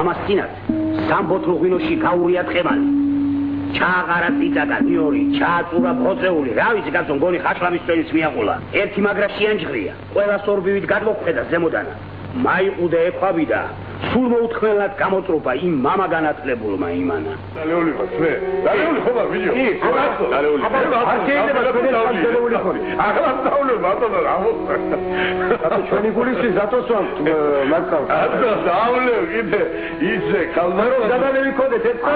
ამას წინათ სამბოთლო ღვინოში გაურია ტყემალი. ჩააღარა წიწაკა ნიორი, ჩააწურა ბროწეული, რა ვიცი კაცო მგონი ხაშლამის წვენის მიაღულა. ერთი მაგრა შიანჯღრია. ყველა სორბივით გადმოხვედა ზემოდანა. მაიყუდე ექვაბიდა. სულ მოუთქმელად გამოწრობა იმ მამა განათლებულმა იმანა. დალეული ხარ მე. დალეული ხარ ვიდეო. დალეული. არ შეიძლება დალეული ხარ. ახლა დალეული ბატონო რა მოხდა. აბა ჩვენი გულისი ზატოსვამ მაგკავ. აბა დალეული კიდე ისე კალმარო დადალები ქონდეთ ერთად.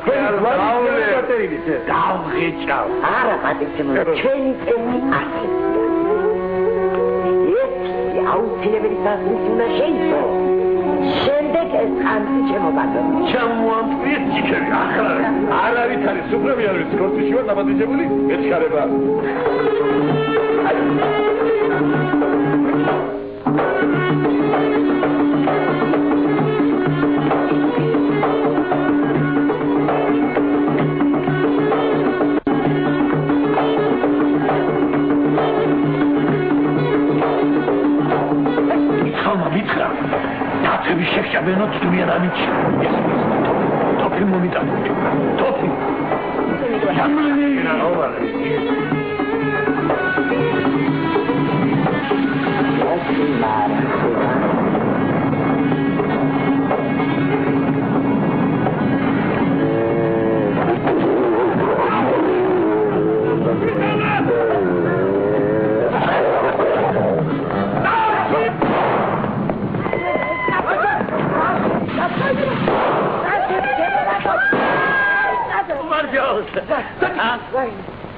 დალეული. დავღეჭავ. არა პატიცემო. ჩვენი წენი ასეთია. აუცილებელი დასმის უნდა შეიცვალო. შემდეგ ეს ხანძი ჩემო ბატონო. ჩამოამტვიეთ ჭიქები. ახლა არავით არის სუფრები არის კორტიში ვარ დამატებული ეჩქარება. შეხშაბენოთ თუმიანამიჩი ეს ტოფი მომიტანო ტოფი ამანი აუარი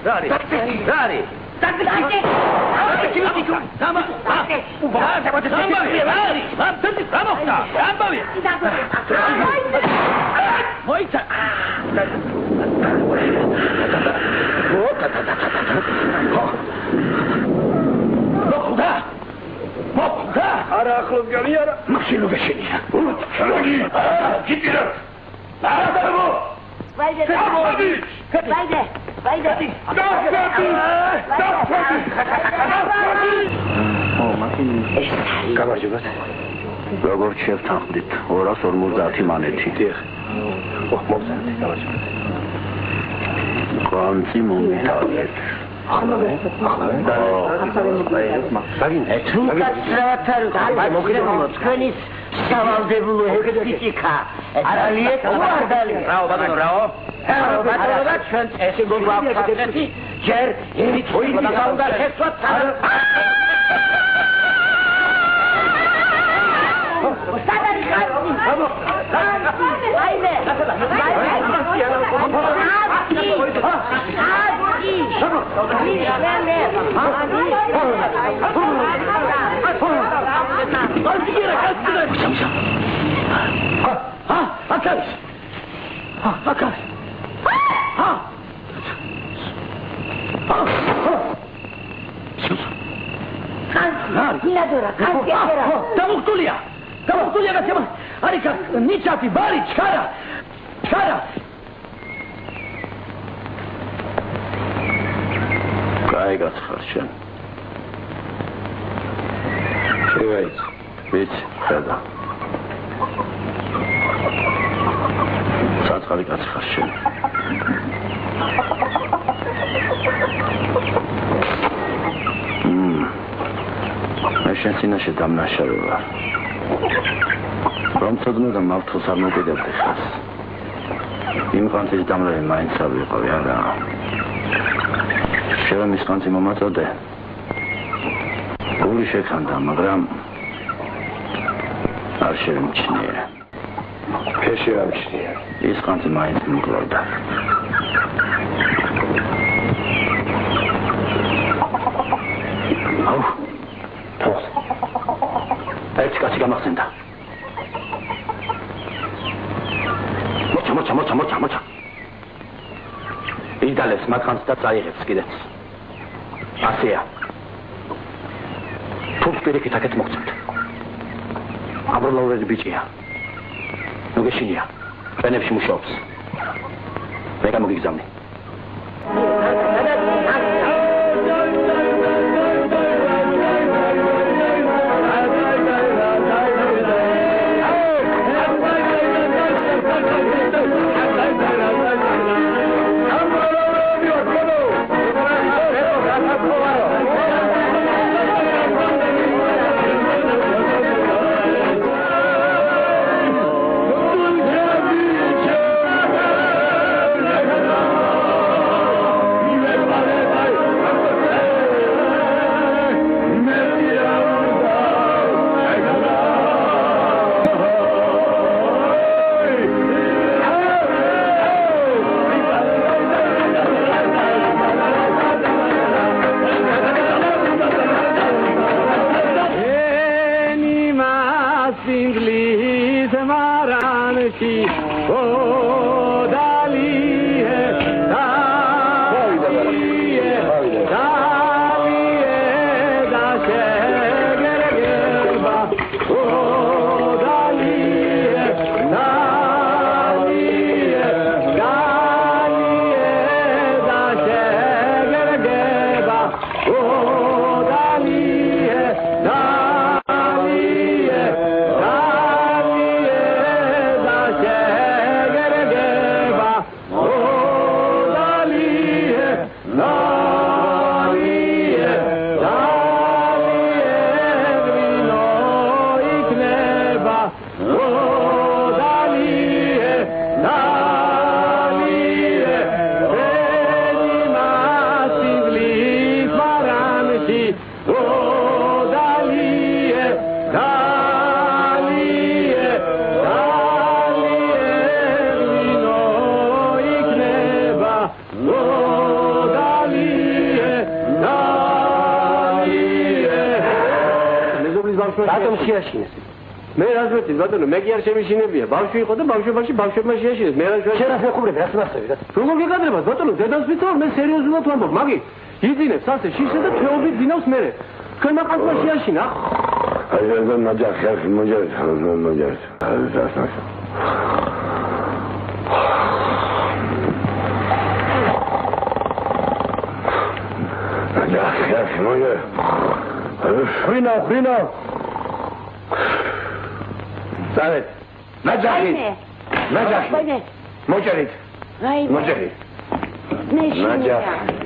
Rari. Როგორ შევთანხმდით 250 მანეთი. დიახ. მოგზაურეთ, გამარჯობა. განცი მომიტანეთ. თქვენი სავალდებულო ეთიკა არალიეთ უარდალი. რაო ბატონო, რაო? ბატონო, ჩვენ ესე გვაქვს ჯერ იმით მოიგავდა შეცვათ. Sadari khasi. Hayde. Tamuktulia da sema. Arika nichati bari chkara. Kaigas kharshon. Shevait. Bich khada. Satskhali gas kharshon. Mashon sinashe damnasharova. Რომ ცოდნოდა მართლს არ მოგედებდი ხას. იმ ხანძის დამრევი მაინც არ ვიყავი არა. შევამ ის ხანძი მომაწოდე. გული შეკანდა, მაგრამ არ შევიმჩნია. ფეში არ მჩნია. ის ხანძი მაინც მკლავდა. აუ. თოს. ეს კაცი გამახსენდა. მოცა. იდალეს მაგხანს და წაიღებს კიდეც. ასეა. თუ პირიქით აქეთ მოგწევთ. აბროლაურები ბიჭია. ნუ გეშინია. ფენებში მუშაობს. მე გამოგიგზავნე. სიმბლის მარანში ოდალიე დალიე და შეგერგება ოდალიე დალიე და შეგერგება ოდალიე რატომ შეაშინეს? მე რას ვეთქვი ბატონო, მე კი არ შემიშინებია. ბავშვი იყო და ბავშვობაში ბავშვებმა შეაშინეს. მე რა შენ რა ხეყურებ, რას მასწავი რა? როგორ გეკადრება ბატონო, დედას ვიცავ, მე სერიოზულად ვამბობ, მაგი იძინებს ასე შიშე და თეობით დინავს მერე. თქვენმა ყანწმა შეაშინა. აი რა ნაჯახი მოჯერეთ, მოჯერეთ. ნაჯახი მოჯერეთ. ხრინა Savet, nađahit, močarit, močarit, nađahit.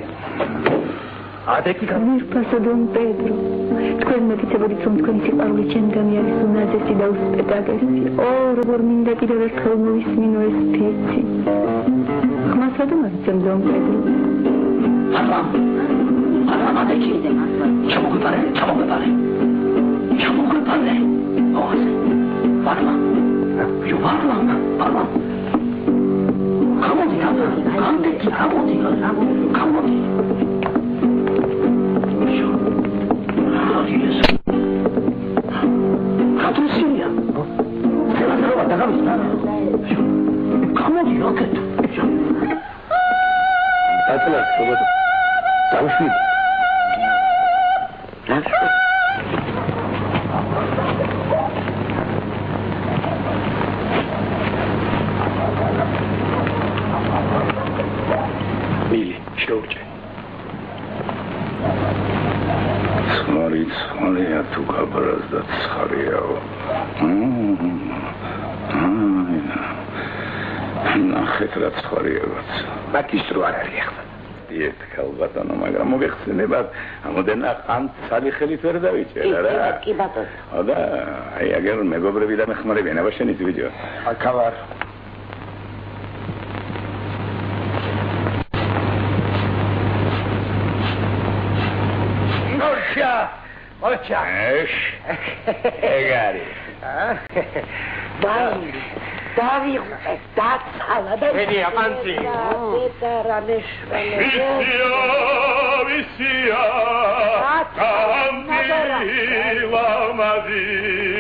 A teki kako? Mir paso Don Pedro, tkoen mekicebodit som tkoen siqaruli čemgami aris unazesi da uspetagesi. O, robor minda კიდევ ერთხელ მოვისმინო ეს ფიცი. ხმასა და მაგიცემ Don Pedro. Adam adekide. Çabuk pare. Parla. Yo parla. Come on. Katrusya. Sen araba takamısın. Come on, rocket. Atla, sobato. Tavşi. Mili, șoce. Smaria tu cabras dat schariau. Naxetrat schariavat. Bakistru არ არის ახლა. ერთხელ ბატონო, მაგრამ მოგეხსენებათ, ამოდენა ან ცალი ხელით ვერ დავიჭერა რა. კი ბატონო. და აი აგერ მეგობრები და მეხმარებიან, აბა შენიც ვიჯო. აქავარ. Ocha. ეშ. ეგარი. დავიღუპე დაცალა და მენი აყანცი. ვისია. კანტილა მადი.